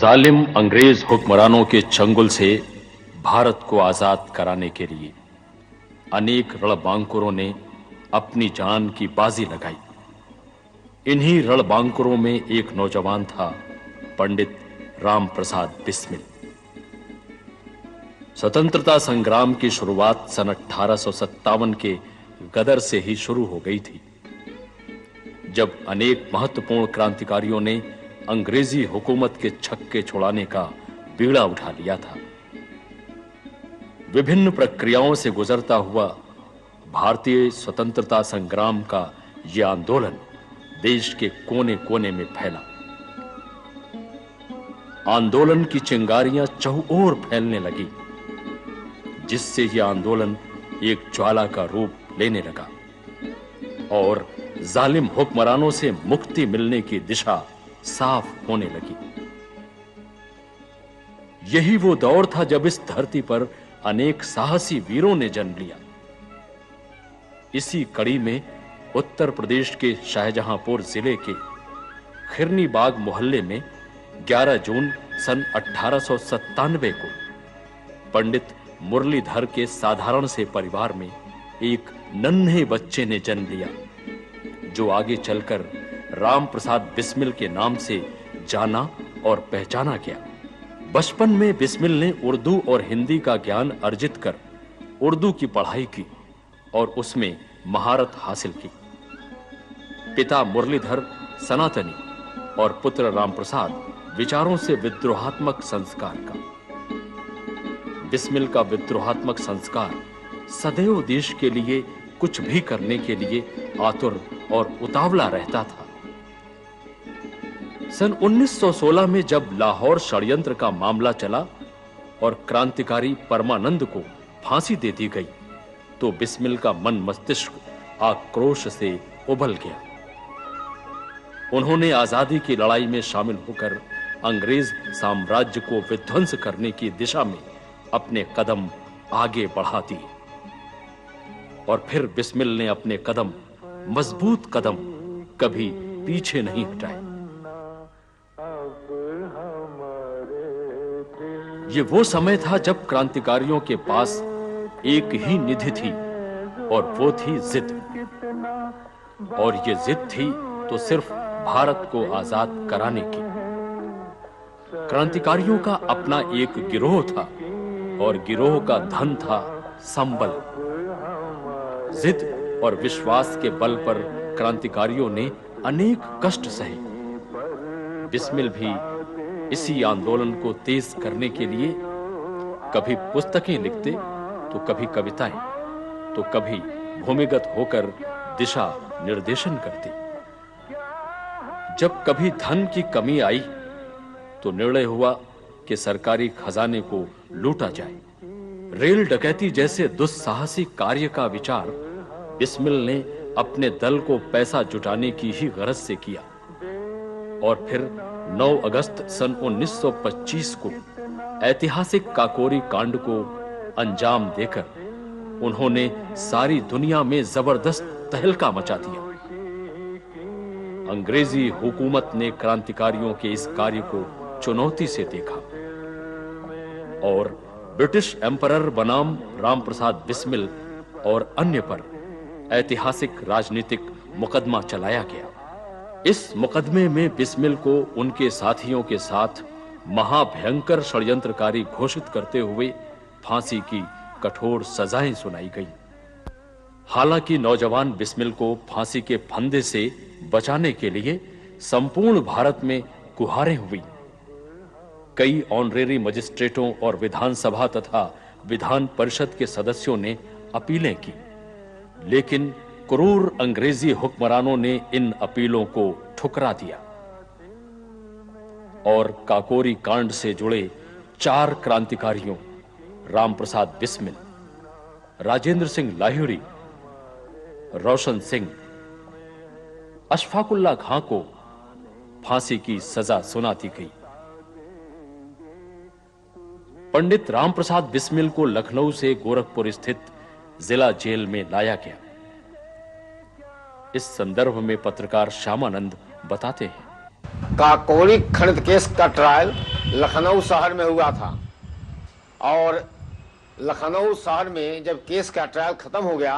जालिम अंग्रेज हुक्मरानों के चंगुल से भारत को आजाद कराने के लिए अनेक रणबांकुरों ने अपनी जान की बाजी लगाई। इन्हीं रणबांकुरों में एक नौजवान था, पंडित राम प्रसाद बिस्मिल। स्वतंत्रता संग्राम की शुरुआत सन 1857 के गदर से ही शुरू हो गई थी, जब अनेक महत्वपूर्ण क्रांतिकारियों ने अंग्रेजी हुकूमत के छक्के छुड़ाने का बीड़ा उठा लिया था। विभिन्न प्रक्रियाओं से गुजरता हुआ भारतीय स्वतंत्रता संग्राम का यह आंदोलन देश के कोने-कोने में फैला। आंदोलन की चिंगारियां चहुओर फैलने लगी, जिससे यह आंदोलन एक ज्वाला का रूप लेने लगा और जालिम हुक्मरानों से मुक्ति मिलने की दिशा साफ होने लगी। यही वो दौर था जब इस धरती पर अनेक साहसी वीरों ने जन्म लिया। इसी कड़ी में उत्तर प्रदेश के शाहजहांपुर जिले के खिरनी बाग मोहल्ले में 11 जून सन 1897 को पंडित मुरलीधर के साधारण से परिवार में एक नन्हे बच्चे ने जन्म लिया, जो आगे चलकर राम प्रसाद बिस्मिल के नाम से जाना और पहचाना गया। बचपन में बिस्मिल ने उर्दू और हिंदी का ज्ञान अर्जित कर उर्दू की पढ़ाई की और उसमें महारत हासिल की। पिता मुरलीधर सनातनी और पुत्र राम प्रसाद विचारों से विद्रोहात्मक संस्कार का। बिस्मिल का विद्रोहात्मक संस्कार सदैव देश के लिए कुछ भी करने के लिए आतुर और उतावला रहता था। सन 1916 में जब लाहौर षड्यंत्र का मामला चला और क्रांतिकारी परमानंद को फांसी दे दी गई, तो बिस्मिल का मन मस्तिष्क आक्रोश से उबल गया। उन्होंने आजादी की लड़ाई में शामिल होकर अंग्रेज साम्राज्य को विध्वंस करने की दिशा में अपने कदम आगे बढ़ा दिए और फिर बिस्मिल ने अपने कदम, मजबूत कदम, कभी पीछे नहीं हटाए। ये वो समय था जब क्रांतिकारियों के पास एक ही निधि थी और वो थी जिद। और ये जिद थी तो सिर्फ भारत को आजाद कराने की। क्रांतिकारियों का अपना एक गिरोह था और गिरोह का धन था संबल। जिद और विश्वास के बल पर क्रांतिकारियों ने अनेक कष्ट सहे। बिस्मिल भी इसी आंदोलन को तेज करने के लिए कभी पुस्तकें लिखते, तो कभी कविताएं, तो कभी भूमिगत होकर दिशा निर्देशन करते। जब कभी धन की कमी आई तो निर्णय हुआ कि सरकारी खजाने को लूटा जाए। रेल डकैती जैसे दुस्साहसिक कार्य का विचार बिस्मिल ने अपने दल को पैसा जुटाने की ही गरज से किया और फिर 9 अगस्त सन 1925 को ऐतिहासिक काकोरी कांड को अंजाम देकर उन्होंने सारी दुनिया में जबरदस्त तहलका मचा दिया। अंग्रेजी हुकूमत ने क्रांतिकारियों के इस कार्य को चुनौती से देखा और ब्रिटिश एम्परर बनाम राम प्रसाद बिस्मिल और अन्य पर ऐतिहासिक राजनीतिक मुकदमा चलाया गया। इस मुकदमे में बिस्मिल को उनके साथियों के साथ महाभयंकर षड्यंत्रकारी घोषित करते हुए फांसी की कठोर सजाएं सुनाई गई। हालांकि नौजवान बिस्मिल को फांसी के फंदे से बचाने के लिए संपूर्ण भारत में गुहारें हुई। कई ऑनरेरी मजिस्ट्रेटों और विधानसभा तथा विधान परिषद के सदस्यों ने अपीलें की, लेकिन क्रूर अंग्रेजी हुक्मरानों ने इन अपीलों को ठुकरा दिया और काकोरी कांड से जुड़े 4 क्रांतिकारियों राम प्रसाद बिस्मिल, राजेंद्र सिंह लाहिड़ी, रोशन सिंह, अशफाकुल्ला खां को फांसी की सजा सुना दी गई। पंडित राम प्रसाद बिस्मिल को लखनऊ से गोरखपुर स्थित जिला जेल में लाया गया। इस संदर्भ में पत्रकार श्यामानंद बताते हैं, काकोरी खनन केस का ट्रायल लखनऊ शहर में हुआ था। और लखनऊ शहर में जब केस का ट्रायल खत्म हो गया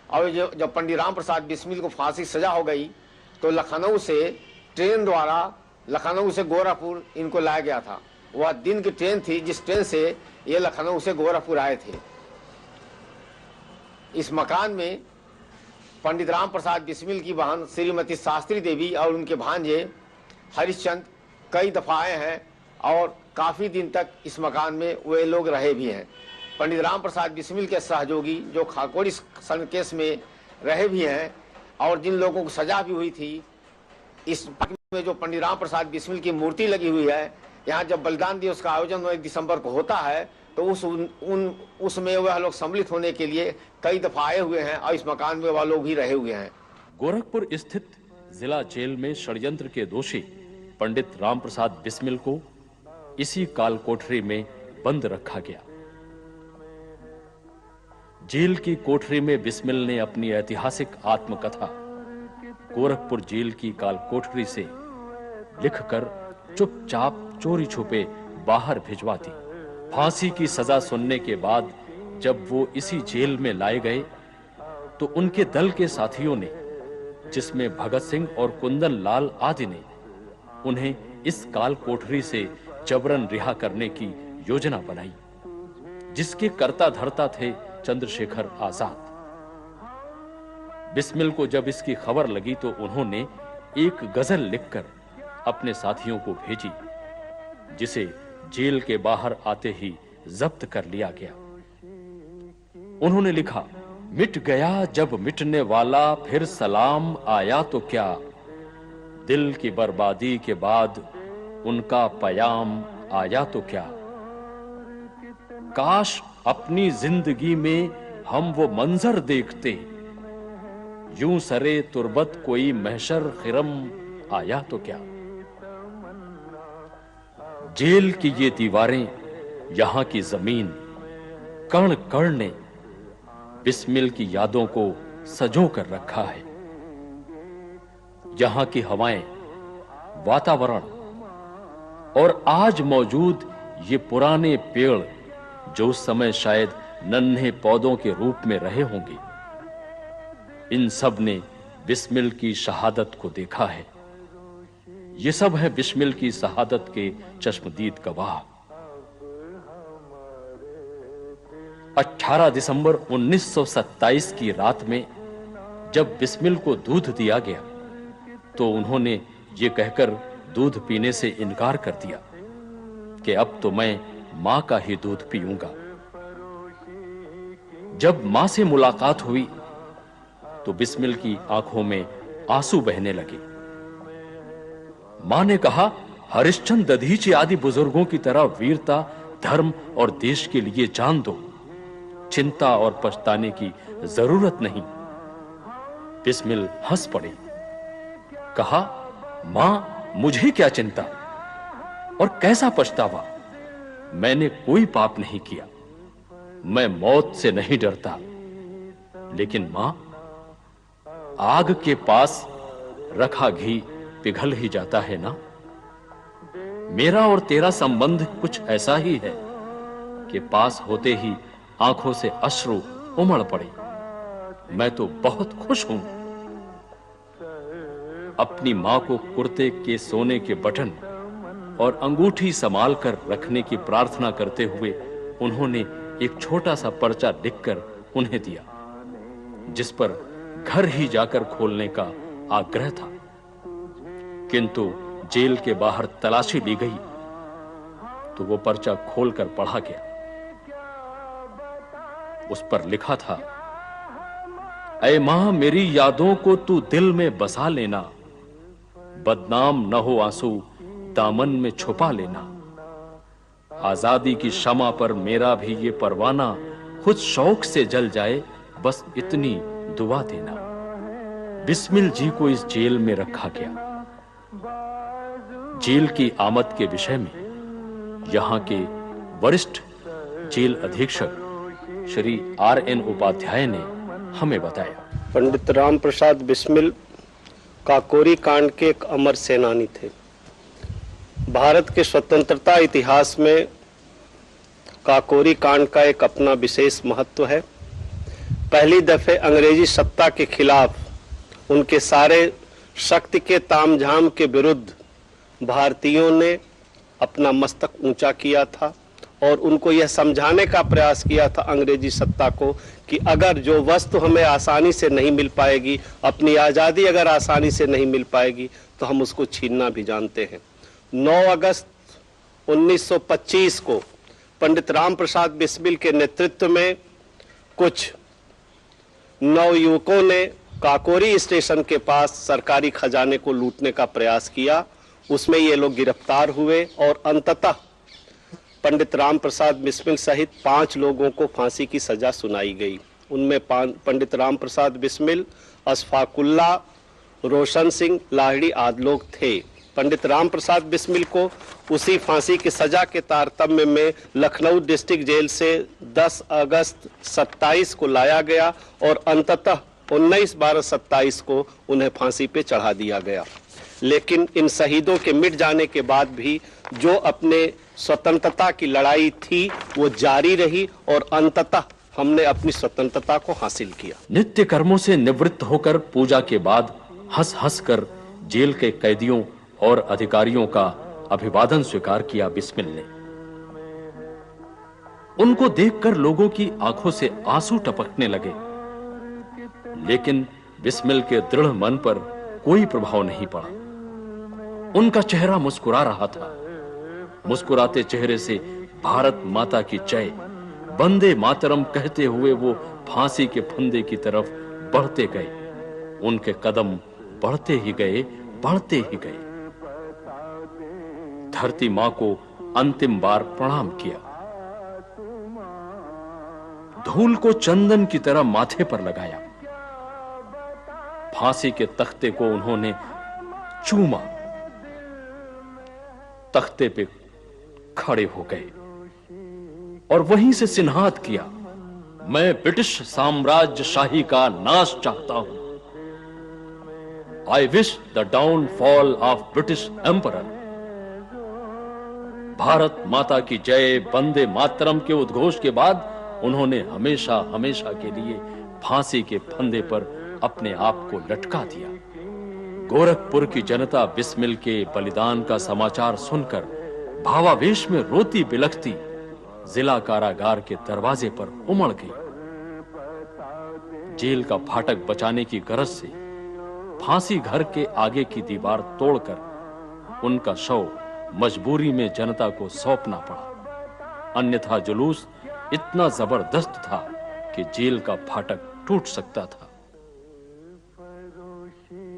और जब पंडित राम प्रसाद बिस्मिल को फांसी सजा हो गई, तो लखनऊ से ट्रेन द्वारा लखनऊ से गोरखपुर इनको लाया गया था। वह दिन की ट्रेन थी जिस ट्रेन से ये लखनऊ से गोरखपुर आए थे। इस मकान में पंडित राम प्रसाद बिस्मिल की बहन श्रीमती शास्त्री देवी और उनके भांजे हरिश्चंद कई दफा आए हैं और काफी दिन तक इस मकान में वे लोग रहे भी हैं। पंडित राम प्रसाद बिस्मिल के सहयोगी जो खाकोड़ी सन केस में रहे भी हैं और जिन लोगों को सजा भी हुई थी, इस में जो पंडित राम प्रसाद बिस्मिल की मूर्ति लगी हुई है, यहाँ जब बलिदान दिवस का आयोजन 1 दिसंबर को होता है तो उसमें वह लोग सम्मिलित होने के लिए कई दफा आए हुए हैं और इस मकान में वह लोग भी रहे हुए हैं। गोरखपुर स्थित जिला जेल में षड्यंत्र के दोषी पंडित राम प्रसाद बिस्मिल को इसी काल कोठरी में बंद रखा गया। जेल की कोठरी में बिस्मिल ने अपनी ऐतिहासिक आत्मकथा गोरखपुर जेल की काल कोठरी से लिखकर चुपचाप चोरी छुपे बाहर भिजवा दी। फांसी की सजा सुनने के बाद जब वो इसी जेल में लाए गए तो उनके दल के साथियों ने, जिसमें भगत सिंह और कुंदन लाल आदि ने, उन्हें इस काल कोठरी से जबरन रिहा करने की योजना बनाई, जिसके कर्ता धर्ता थे चंद्रशेखर आजाद। बिस्मिल को जब इसकी खबर लगी तो उन्होंने एक गजल लिखकर अपने साथियों को भेजी, जिसे जेल के बाहर आते ही जब्त कर लिया गया। उन्होंने लिखा, मिट गया जब मिटने वाला फिर सलाम आया तो क्या, दिल की बर्बादी के बाद उनका पयाम आया तो क्या, काश अपनी जिंदगी में हम वो मंजर देखते, यूं सरे तुर्बत कोई महशर खिरम आया तो क्या। जेल की ये दीवारें, यहां की जमीन, कण कण ने बिस्मिल की यादों को सजो कर रखा है। यहां की हवाएं, वातावरण और आज मौजूद ये पुराने पेड़ जो उस समय शायद नन्हे पौधों के रूप में रहे होंगे, इन सब ने बिस्मिल की शहादत को देखा है। ये सब है बिस्मिल की शहादत के चश्मदीद गवाह। 18 दिसंबर 1927 की रात में जब बिस्मिल को दूध दिया गया तो उन्होंने ये कहकर दूध पीने से इनकार कर दिया कि अब तो मैं मां का ही दूध पीऊंगा। जब मां से मुलाकात हुई तो बिस्मिल की आंखों में आंसू बहने लगे। मां ने कहा, हरिश्चंद्र दधीची आदि बुजुर्गों की तरह वीरता, धर्म और देश के लिए जान दो, चिंता और पछताने की जरूरत नहीं। बिस्मिल हंस पड़े, कहा, मां मुझे क्या चिंता और कैसा पछतावा, मैंने कोई पाप नहीं किया, मैं मौत से नहीं डरता। लेकिन मां, आग के पास रखा घी पिघल ही जाता है ना। मेरा और तेरा संबंध कुछ ऐसा ही है कि पास होते ही आंखों से अश्रु उमड़ पड़े। मैं तो बहुत खुश हूं। अपनी मां को कुर्ते के सोने के बटन और अंगूठी संभाल कर रखने की प्रार्थना करते हुए उन्होंने एक छोटा सा पर्चा लिखकर उन्हें दिया, जिस पर घर ही जाकर खोलने का आग्रह था। किंतु जेल के बाहर तलाशी ली गई तो वो पर्चा खोलकर पढ़ा गया। उस पर लिखा था, ऐ मां मेरी यादों को तू दिल में बसा लेना, बदनाम न हो आंसू दामन में छुपा लेना, आजादी की शमा पर मेरा भी ये परवाना खुद शौक से जल जाए, बस इतनी दुआ देना। बिस्मिल जी को इस जेल में रखा गया। जेल की आमद के विषय में यहां के वरिष्ठ जेल अधीक्षक श्री R.N. उपाध्याय ने हमें बताया। पंडित राम प्रसाद बिस्मिल काकोरी कांड के एक अमर सेनानी थे। भारत के स्वतंत्रता इतिहास में काकोरी कांड का एक अपना विशेष महत्व है। पहली दफे अंग्रेजी सत्ता के खिलाफ उनके सारे शक्ति के तामझाम के विरुद्ध भारतीयों ने अपना मस्तक ऊंचा किया था और उनको यह समझाने का प्रयास किया था अंग्रेजी सत्ता को कि अगर जो वस्तु हमें आसानी से नहीं मिल पाएगी, अपनी आज़ादी अगर आसानी से नहीं मिल पाएगी, तो हम उसको छीनना भी जानते हैं। 9 अगस्त 1925 को पंडित राम प्रसाद बिस्मिल के नेतृत्व में कुछ नवयुवकों ने काकोरी स्टेशन के पास सरकारी खजाने को लूटने का प्रयास किया। उसमें ये लोग गिरफ्तार हुए और अंततः पंडित राम प्रसाद बिस्मिल सहित 5 लोगों को फांसी की सजा सुनाई गई। उनमें पंडित राम प्रसाद बिस्मिल, अशफाकुल्ला, रोशन सिंह लाहिड़ी आदि लोग थे। पंडित राम प्रसाद बिस्मिल को उसी फांसी की सजा के तारतम्य में लखनऊ डिस्ट्रिक्ट जेल से 10 अगस्त 27 को लाया गया और अंततः 19/12/27 को उन्हें फांसी पे चढ़ा दिया गया। लेकिन इन शहीदों के मिट जाने के बाद भी जो अपने स्वतंत्रता की लड़ाई थी वो जारी रही और अंततः हमने अपनी स्वतंत्रता को हासिल किया। नित्य कर्मों से निवृत्त होकर पूजा के बाद हंस हंस कर जेल के कैदियों और अधिकारियों का अभिवादन स्वीकार किया बिस्मिल ने। उनको देखकर लोगों की आंखों से आंसू टपकने लगे, लेकिन बिस्मिल के दृढ़ मन पर कोई प्रभाव नहीं पड़ा। उनका चेहरा मुस्कुरा रहा था। मुस्कुराते चेहरे से भारत माता की जय, वंदे मातरम कहते हुए वो फांसी के फंदे की तरफ बढ़ते गए। उनके कदम बढ़ते ही गए, बढ़ते ही गए। धरती मां को अंतिम बार प्रणाम किया। धूल को चंदन की तरह माथे पर लगाया। फांसी के तख्ते को उन्होंने चूमा। तख्ते पे खड़े हो गए और वहीं से सिन्हात किया, मैं ब्रिटिश साम्राज्यशाही का नाश चाहता हूं। I wish the downfall of British emperor. Bharat माता की जय, वंदे मातरम के उद्घोष के बाद उन्होंने हमेशा हमेशा के लिए फांसी के फंदे पर अपने आप को लटका दिया। गोरखपुर की जनता बिस्मिल के बलिदान का समाचार सुनकर भावावेश में रोती बिलखती जिला कारागार के दरवाजे पर उमड़ गई। जेल का फाटक बचाने की गरज से फांसी घर के आगे की दीवार तोड़कर उनका शव मजबूरी में जनता को सौंपना पड़ा। अन्यथा जुलूस इतना जबरदस्त था कि जेल का फाटक टूट सकता था।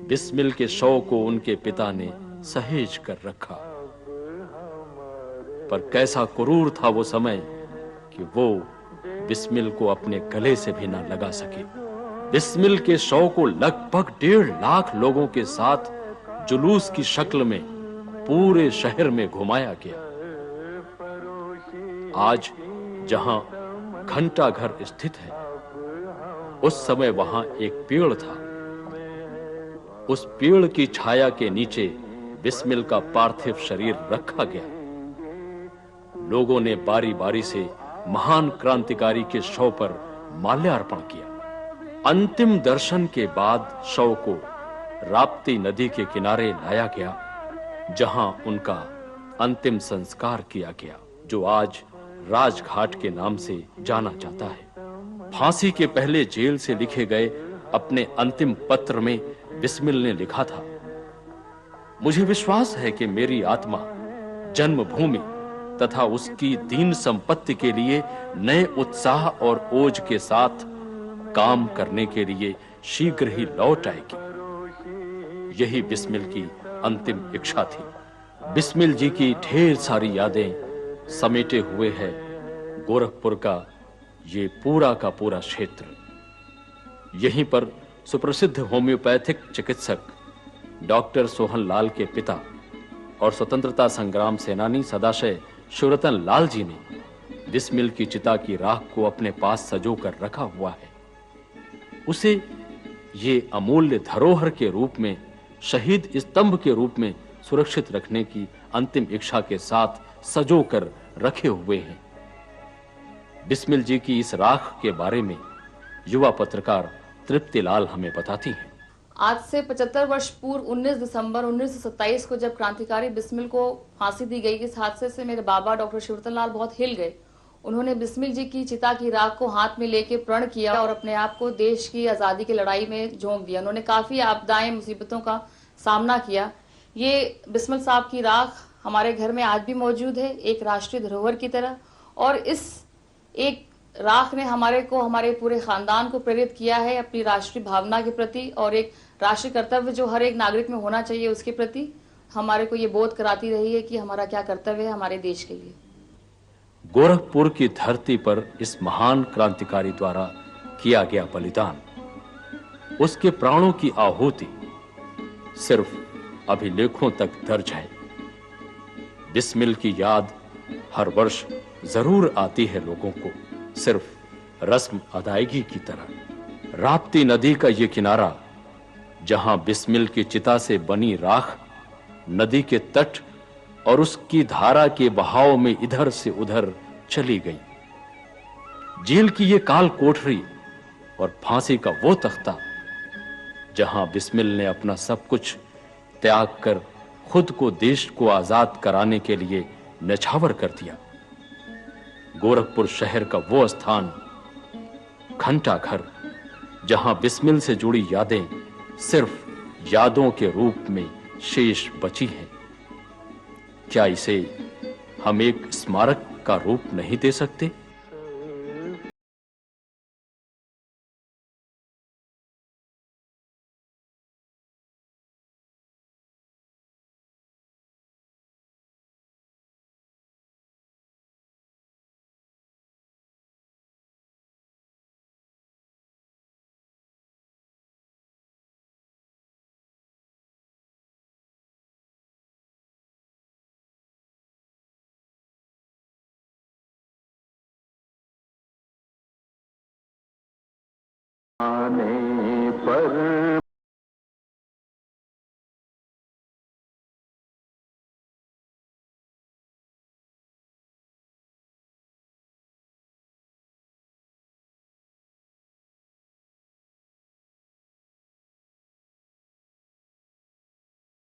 बिस्मिल के शव को उनके पिता ने सहेज कर रखा, पर कैसा क्रूर था वो समय कि वो बिस्मिल को अपने गले से भी ना लगा सके। बिस्मिल के शव को लगभग 1.5 लाख लोगों के साथ जुलूस की शक्ल में पूरे शहर में घुमाया गया। आज जहां घंटा घर स्थित है, उस समय वहां एक पेड़ था। उस पेड़ की छाया के नीचे बिस्मिल का पार्थिव शरीर रखा गया। लोगों ने बारी बारी से महान क्रांतिकारी के शव पर माल्यार्पण किया। अंतिम दर्शन के बाद शव को राप्ती नदी के किनारे लाया गया, जहां उनका अंतिम संस्कार किया गया, जो आज राजघाट के नाम से जाना जाता है। फांसी के पहले जेल से लिखे गए अपने अंतिम पत्र में बिस्मिल ने लिखा था, मुझे विश्वास है कि मेरी आत्मा जन्मभूमि तथा उसकी दीन संपत्ति के लिए नए उत्साह और ओज के साथ काम करने के लिए शीघ्र ही लौट आएगी। यही बिस्मिल की अंतिम इच्छा थी। बिस्मिल जी की ढेर सारी यादें समेटे हुए है गोरखपुर का ये पूरा का पूरा क्षेत्र। यहीं पर सुप्रसिद्ध होम्योपैथिक चिकित्सक डॉक्टर सोहन लाल के पिता और स्वतंत्रता संग्राम सेनानी सदाशय शिवरतन लाल जी ने बिस्मिल की चिता की राख को अपने पास सजो कर रखा हुआ है। उसे ये अमूल्य धरोहर के रूप में, शहीद स्तंभ के रूप में सुरक्षित रखने की अंतिम इच्छा के साथ सजो कर रखे हुए हैं। बिस्मिल जी की इस राख के बारे में युवा पत्रकार तृप्तिलाल हमें बताती हैं। आज से 75 वर्ष पूर्व 19 दिसंबर 1927 को जब क्रांतिकारी बिस्मिल को फांसी दी गई, इस हादसे से मेरे बाबा डॉक्टर शिवरतन लाल बहुत हिल गए। उन्होंने बिस्मिल जी की चिता की राख को हाथ में लेके प्रण किया और अपने आप को देश की आजादी की लड़ाई में झोंक दिया। उन्होंने काफी आपदाएं, मुसीबतों का सामना किया। ये बिस्मिल साहब की राख हमारे घर में आज भी मौजूद है, एक राष्ट्रीय धरोहर की तरह। और इस एक राख ने हमारे पूरे खानदान को प्रेरित किया है अपनी राष्ट्रीय भावना के प्रति, और एक राष्ट्रीय कर्तव्य जो हर एक नागरिक में होना चाहिए उसके प्रति हमारे को ये बोध कराती रही है कि हमारा क्या कर्तव्य है हमारे देश के लिए। गोरखपुर की धरती पर इस महान क्रांतिकारी द्वारा किया गया बलिदान, उसके प्राणों की आहुति सिर्फ अभिलेखों तक दर्ज है। बिस्मिल की याद हर वर्ष जरूर आती है लोगों को, सिर्फ रस्म अदायगी की तरह। राप्ती नदी का ये किनारा, जहां बिस्मिल की चिता से बनी राख नदी के तट और उसकी धारा के बहाव में इधर से उधर चली गई। जेल की ये काल कोठरी और फांसी का वो तख्ता, जहां बिस्मिल ने अपना सब कुछ त्याग कर खुद को देश को आजाद कराने के लिए न्यौछावर कर दिया। गोरखपुर शहर का वो स्थान, घंटा घर, जहां बिस्मिल से जुड़ी यादें सिर्फ यादों के रूप में शेष बची हैं। क्या इसे हम एक स्मारक का रूप नहीं दे सकते? आने पर